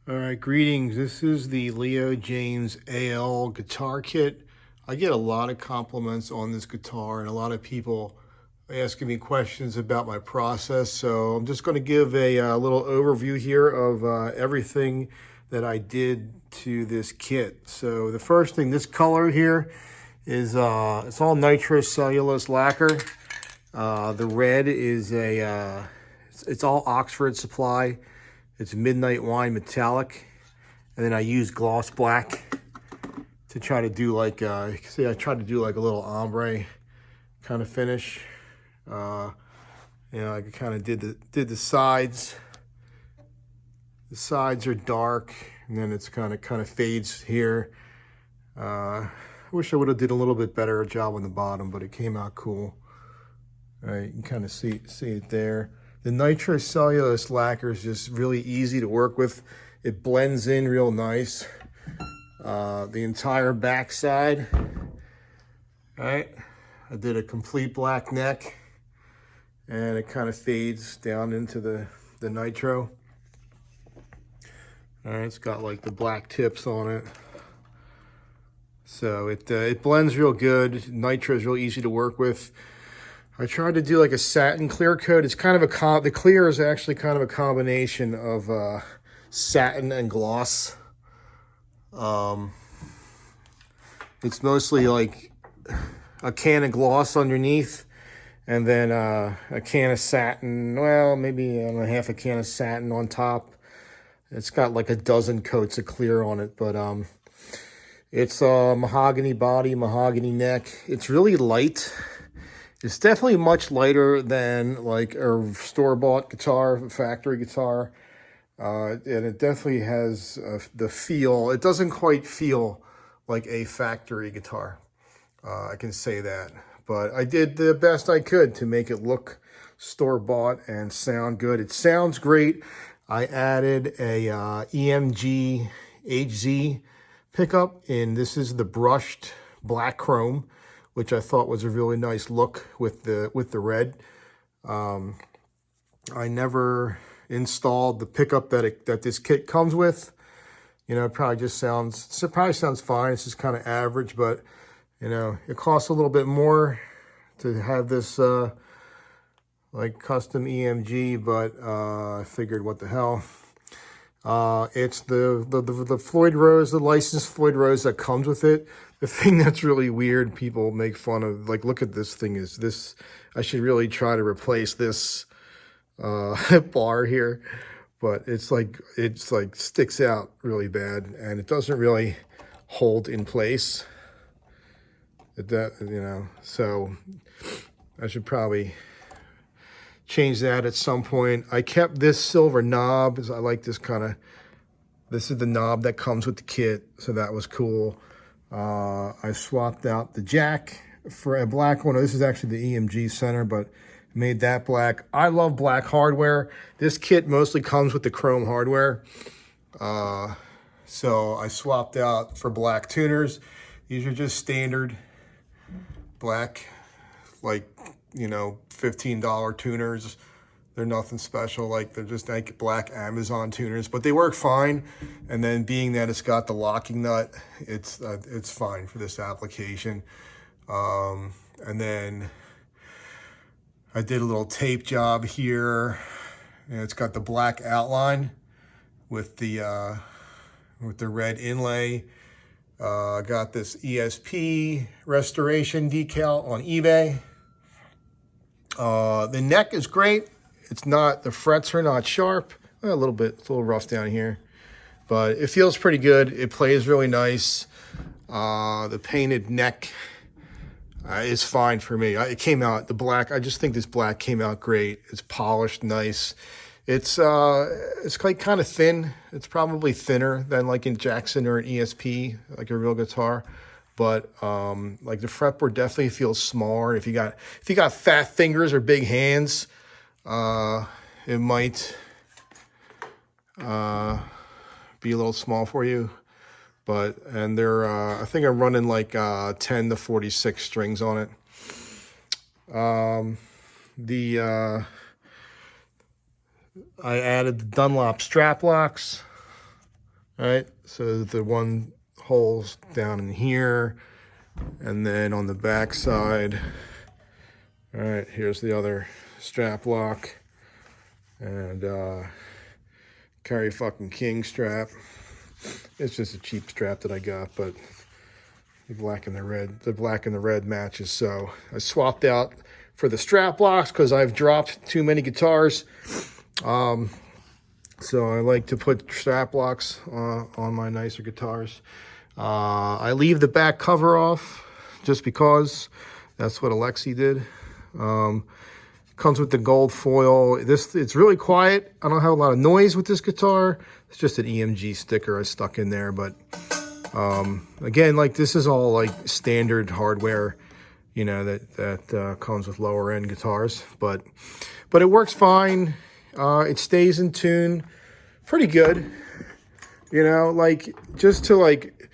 All right, greetings. This is the Leo Jaymz AL guitar kit. I get a lot of compliments on this guitar and a lot of people asking me questions about my process. So I'm just going to give a little overview here of everything that I did to this kit. So the first thing, this color here is it's all nitro cellulose lacquer. The red is it's all Oxford supply. It's midnight wine metallic, and then I use gloss black to try to do like see, I tried to do like a little ombre kind of finish. You know, I kind of did the sides. The sides are dark, and then it's kind of fades here. I wish I would have did a little bit better job on the bottom, but it came out cool. All right, you can kind of see it there. The nitrocellulose lacquer is just really easy to work with. It blends in real nice. The entire back side. All right, I did a complete black neck, and it kind of fades down into the nitro. All right, it's got like the black tips on it. So it blends real good. Nitro is real easy to work with. I tried to do like a satin clear coat. It's kind of the clear is actually kind of a combination of satin and gloss. It's mostly like a can of gloss underneath, and then a can of satin. Well, maybe half a can of satin on top. It's got like a dozen coats of clear on it, but it's mahogany body, mahogany neck. It's really light. It's definitely much lighter than like a store-bought guitar, factory guitar. And it definitely has the feel. It doesn't quite feel like a factory guitar. I can say that. But I did the best I could to make it look store-bought and sound good. It sounds great. I added a EMG HZ pickup, and this is the brushed black chrome, which I thought was a really nice look with the red. I never installed the pickup that this kit comes with. You know, it probably sounds fine. It's just kind of average, but you know, it costs a little bit more to have this like custom EMG, but I figured what the hell. It's the Floyd Rose, the licensed Floyd Rose that comes with it. The thing that's really weird, people make fun of, like, look at this thing, is this, I should really try to replace this bar here, but it's like sticks out really bad, and it doesn't really hold in place. You know, so I should probably change that at some point. I kept this silver knob, because I like this this is the knob that comes with the kit, so that was cool. I swapped out the jack for a black one. This is actually the EMG center, but made that black. I love black hardware. This kit mostly comes with the chrome hardware. So I swapped out for black tuners. These are just standard black, like, you know, $15 tuners. They're nothing special, like they're just like black Amazon tuners, but they work fine. And then being that it's got the locking nut, it's fine for this application. And then I did a little tape job here, and it's got the black outline with the red inlay. Got this ESP restoration decal on eBay. The neck is great. It's not, the frets are not sharp. A little bit, it's a little rough down here, but it feels pretty good. It plays really nice. The painted neck is fine for me. It came out, the black, I just think this black came out great. It's polished, nice. It's like kind of thin. It's probably thinner than like in Jackson or an ESP, like a real guitar. But like the fretboard definitely feels smaller. If you got fat fingers or big hands, it might be a little small for you. And they're I think I'm running like 10 to 46 strings on it. I added the Dunlop strap locks. All right, so the one hole's down in here, and then on the back side, all right, here's the other strap lock, and carry fucking king strap. It's just a cheap strap that I got, but the black and the red matches. So I swapped out for the strap locks because I've dropped too many guitars. So I like to put strap locks on my nicer guitars. I leave the back cover off just because that's what Alexi did. Comes with the gold foil. It's really quiet. I don't have a lot of noise with this guitar. It's just an EMG sticker I stuck in there. But again, like this is all like standard hardware, you know, that comes with lower end guitars. But it works fine. It stays in tune pretty good, you know, like just to like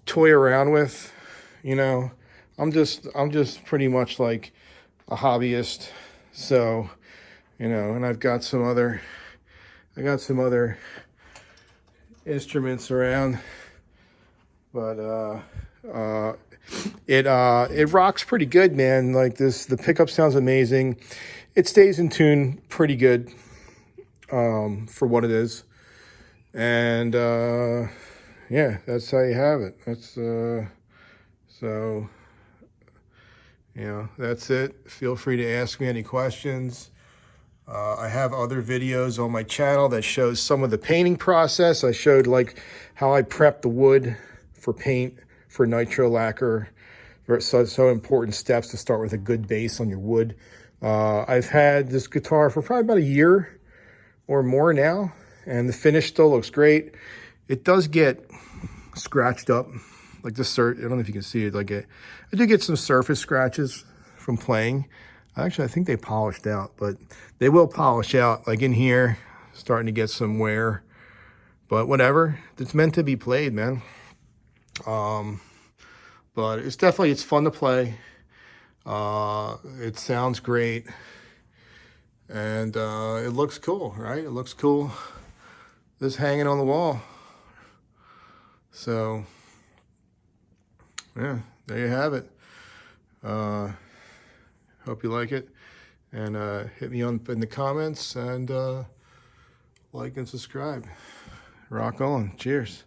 toy around with, you know. I'm just pretty much like a hobbyist. So, you know, and I got some other instruments around, but it rocks pretty good, man. Like the pickup sounds amazing. It stays in tune pretty good for what it is. And yeah, that's how you have it. That's so, you know, that's it. Feel free to ask me any questions. I have other videos on my channel that shows some of the painting process. I showed like how I prep the wood for paint for nitro lacquer. So important steps to start with a good base on your wood. I've had this guitar for probably about a year or more now, and the finish still looks great. It does get scratched up, like this. I don't know if you can see it. Like I do get some surface scratches from playing. Actually, I think they polished out, but they will polish out. Like in here, starting to get some wear. But whatever, it's meant to be played, man. But it's fun to play. It sounds great, and it looks cool, right? It looks cool. Just hanging on the wall. So yeah, there you have it. Hope you like it, and hit me up in the comments, and like and subscribe. Rock on. Cheers.